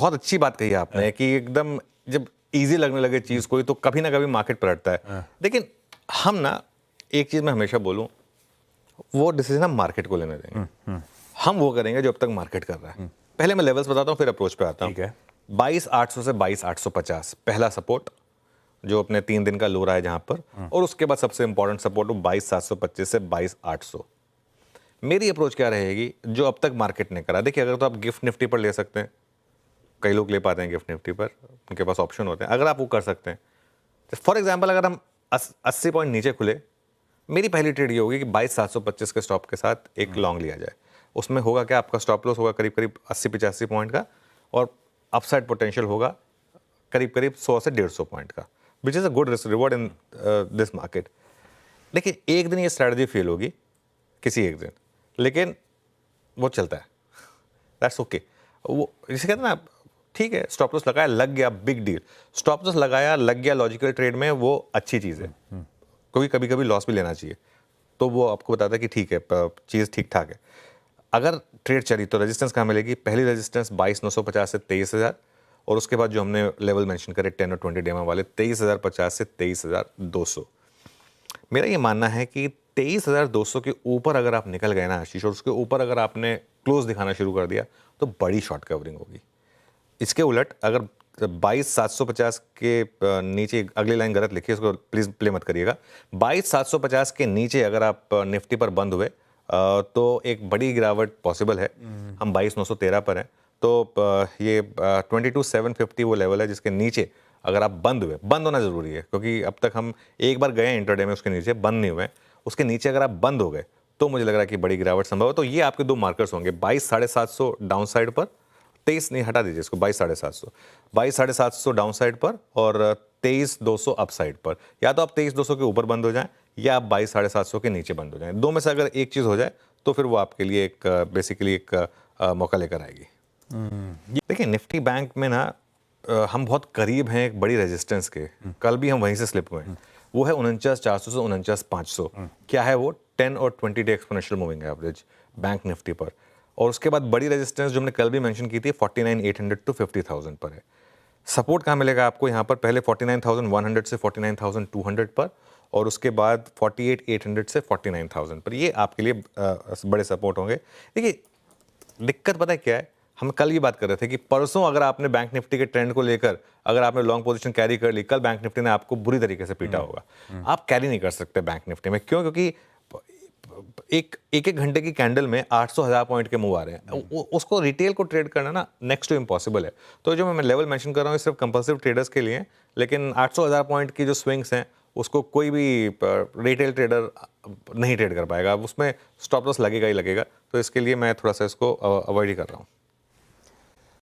बहुत अच्छी बात कही आपने कि एकदम जब इजी लगने लगे चीज़ कोई तो कभी ना कभी मार्केट पलटता है। लेकिन हम ना एक चीज़ मैं हमेशा बोलूँ, वो डिसीजन हम मार्केट को लेने देंगे। हम वो करेंगे जो अब तक मार्केट कर रहा है। पहले मैं लेवल्स बताता हूँ, फिर अप्रोच पे आता हूँ। 22,800 से 22,850 पहला सपोर्ट जो अपने 3 दिन का लो रहा है जहां पर, और उसके बाद सबसे इंपॉर्टेंट सपोर्ट 22,725 से 22,800। मेरी अप्रोच क्या रहेगी जो अब तक मार्केट ने करा? देखिए, अगर तो आप गिफ्ट निफ्टी पर ले सकते हैं, कई लोग ले पाते हैं गिफ्ट निफ्टी पर, उनके पास ऑप्शन होते हैं, अगर आप वो कर सकते हैं। फॉर एग्जाम्पल अगर हम 80 पॉइंट नीचे खुले, मेरी पहली ट्रेड ये होगी कि 22,725 के स्टॉप के साथ एक लॉन्ग लिया जाए। उसमें होगा क्या, आपका स्टॉप लॉस होगा करीब करीब 80-85 पॉइंट का, और अपसाइड पोटेंशियल होगा करीब करीब 100 से 150 पॉइंट का, which is a good reward in this market. देखिए, एक दिन ये स्ट्रैटेजी फेल होगी, किसी एक दिन, लेकिन वो चलता है, दैट्स ओके। वो जिसे कहते हैं ना, ठीक है, स्टॉप लॉस लगाया, लग गया, बिग डील। स्टॉप लॉस लगाया, लग गया लॉजिकल ट्रेड में, वो अच्छी चीज़ है, क्योंकि कभी कभी लॉस भी लेना चाहिए, तो वो आपको बताता है कि ठीक है, चीज़ ठीक ठाक है। अगर ट्रेड चली तो रेजिस्टेंस कहाँ मिलेगी? पहली रेजिस्टेंस 22,950 से 23,000, और उसके बाद जो हमने लेवल मेंशन करे 10 और 20 डेमा वाले 23,050 से 23,200। मेरा ये मानना है कि 23,200 के ऊपर अगर आप निकल गए ना आशीष, और उसके ऊपर अगर आपने क्लोज दिखाना शुरू कर दिया, तो बड़ी शॉर्ट कवरिंग होगी। इसके उलट अगर 22,750 के नीचे, अगली लाइन गलत लिखी है, इसको प्लीज़ प्ले मत करिएगा, 22,750 के नीचे अगर आप निफ्टी पर बंद हुए तो एक बड़ी गिरावट पॉसिबल है। हम 22,913 पर हैं, तो ये 22,750 वो लेवल है जिसके नीचे अगर आप बंद हुए, बंद होना जरूरी है, क्योंकि अब तक हम एक बार गए इंटरडे में, उसके नीचे बंद नहीं हुए, उसके नीचे अगर आप बंद हो गए तो मुझे लग रहा है कि बड़ी गिरावट संभव है। तो ये आपके दो मार्कर्स होंगे, 22,750 डाउन साइड पर, 23 नहीं, हटा दीजिए इसको, 22,750 डाउन साइड पर, और 23,200 अप साइड पर। या तो आप 23,200 के ऊपर बंद हो जाएं, या आप 22,750 के नीचे बंद हो जाएं। दो में से अगर एक चीज़ हो जाए तो फिर वो आपके लिए एक बेसिकली एक मौका लेकर आएगी। देखिए, निफ्टी बैंक में ना हम बहुत करीब हैं एक बड़ी रेजिस्टेंस के, कल भी हम वहीं से स्लिप हुए हैं। वो है 49,400 से 49,500। क्या है वो? 10 और 20 day exponential moving average bank Nifty पर। और उसके बाद बड़ी रेजिस्टेंस जो हमने कल भी मेंशन की थी 49,800 टू 50,000 पर है। सपोर्ट कहाँ मिलेगा आपको? यहाँ पर पहले 49,100 से 49,200 पर, और उसके बाद 48,800 से 49,000 पर। ये आपके लिए बड़े सपोर्ट होंगे। देखिए, दिक्कत पता है क्या है? हम कल ये बात कर रहे थे कि परसों अगर आपने बैंक निफ्टी के ट्रेंड को लेकर अगर आपने लॉन्ग पोजीशन कैरी कर ली, कल बैंक निफ्टी ने आपको बुरी तरीके से पीटा होगा। आप कैरी नहीं कर सकते बैंक निफ्टी में। क्यों? क्योंकि एक घंटे की कैंडल में 800,000 पॉइंट के मूव आ रहे हैं। उसको रिटेल को ट्रेड करना ना नेक्स्ट टू इम्पॉसिबल है। तो जो मैं लेवल मेंशन कर रहा हूँ सिर्फ कंपल्सिव ट्रेडर्स के लिए, लेकिन 800,000 पॉइंट की जो स्विंग्स हैं उसको कोई भी रिटेल ट्रेडर नहीं ट्रेड कर पाएगा, उसमें स्टॉप लॉस लगेगा ही लगेगा। तो इसके लिए मैं थोड़ा सा इसको अवॉइड ही कर रहा हूँ।